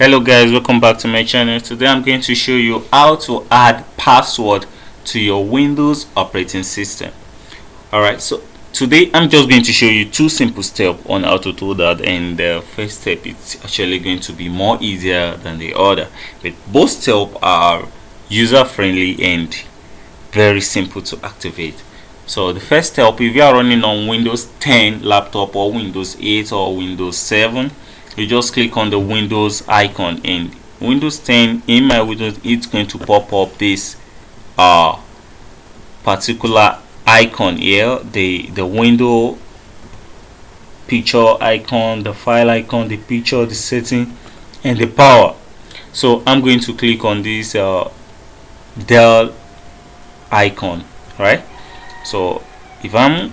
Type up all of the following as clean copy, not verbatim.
Hello guys, welcome back to my channel. Today I'm going to show you how to add password to your Windows operating system. Alright, so today I'm just going to show you two simple steps on how to do that, and the first step is actually going to be more easier than the other, but both steps are user friendly and very simple to activate. So the first step, if you are running on Windows 10 laptop or Windows 8 or Windows 7, you just click on the Windows icon. In Windows 10, in my Windows, it's going to pop up this particular icon here, the window picture icon, the file icon, the picture, the setting, and the power. So I'm going to click on this Dell icon, right? So if I'm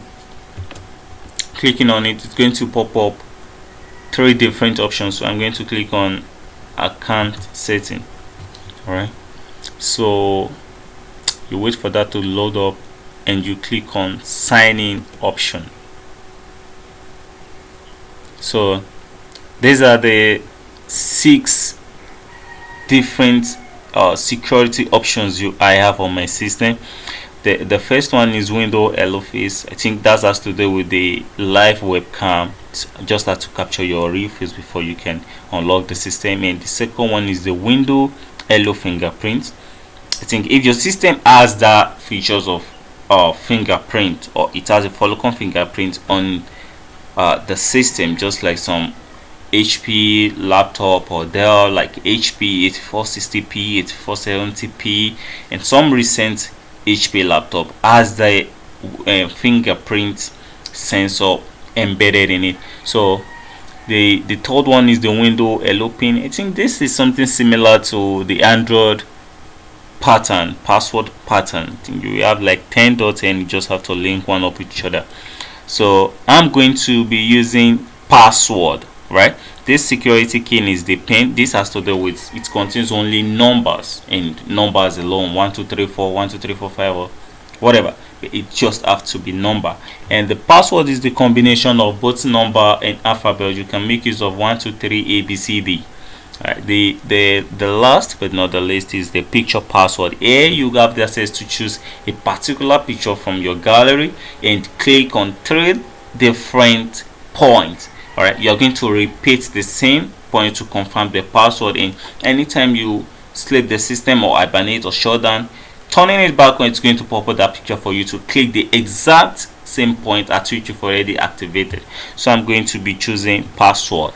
clicking on it, it's going to pop up three different options. So I'm going to click on account setting. All right, so you wait for that to load up and you click on sign in option. So these are the 6 different security options I have on my system. The first one is window hello face. I think that has to do with the live webcam. It's just have to capture your real face before you can unlock the system. And the second one is the window hello fingerprint. I think if your system has that features of fingerprint, or it has a Falcon fingerprint on the system, just like some HP laptop or Dell, like HP 8460p, 8470p, and some recent HP laptop has the fingerprint sensor embedded in it. So the third one is the window hello pin. I think this is something similar to the Android pattern, password pattern. I think you have like 10 dots and you just have to link one up with each other. So I'm going to be using password, right? This security key is the pin. This has to do with, it contains only numbers and numbers alone, 1 2 3 4 1 2 3 4 5 or whatever. It just have to be number, and the password is the combination of both number and alphabet. You can make use of 1 2 3 ABCD. Right, the last but not the least is the picture password. Here you have the access to choose a particular picture from your gallery and click on 3 different points. All right, you're going to repeat the same point to confirm the password, and anytime you sleep the system or hibernate or shut down, turning it back when it's going to pop up that picture for you to click the exact same point at which you've already activated. So I'm going to be choosing password.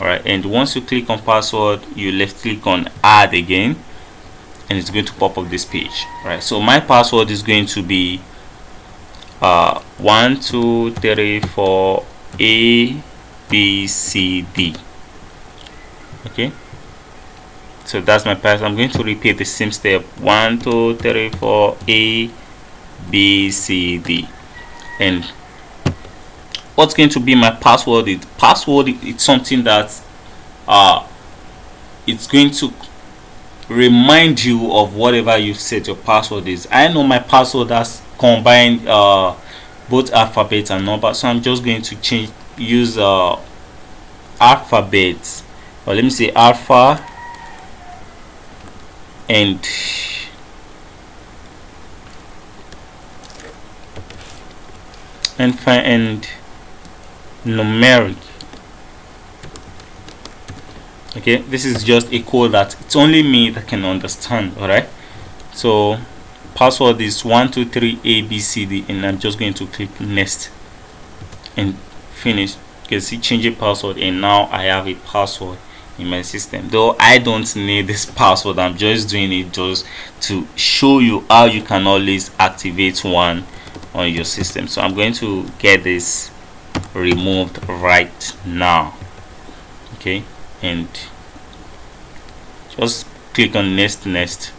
All right, and once you click on password, you left click on add again, and it's going to pop up this page. All right, so my password is going to be 1 2 3 4 A B C D. Okay, so that's my password. I'm going to repeat the same step: 1 2 3 4 A B C D. And what's going to be my password? It's something that it's going to remind you of whatever you set your password is. I know my password has combined both alphabet and number, so I'm just going to use alphabet, or let me say alpha and numeric. Okay, this is just a code that it's only me that can understand. All right, so password is 1 2 3 ABCD, and I'm just going to click next and finish. You can see change a password, and now I have a password in my system. Though I don't need this password, I'm just doing it just to show you how you can always activate one on your system. So I'm going to get this removed right now. Okay, and just click on next.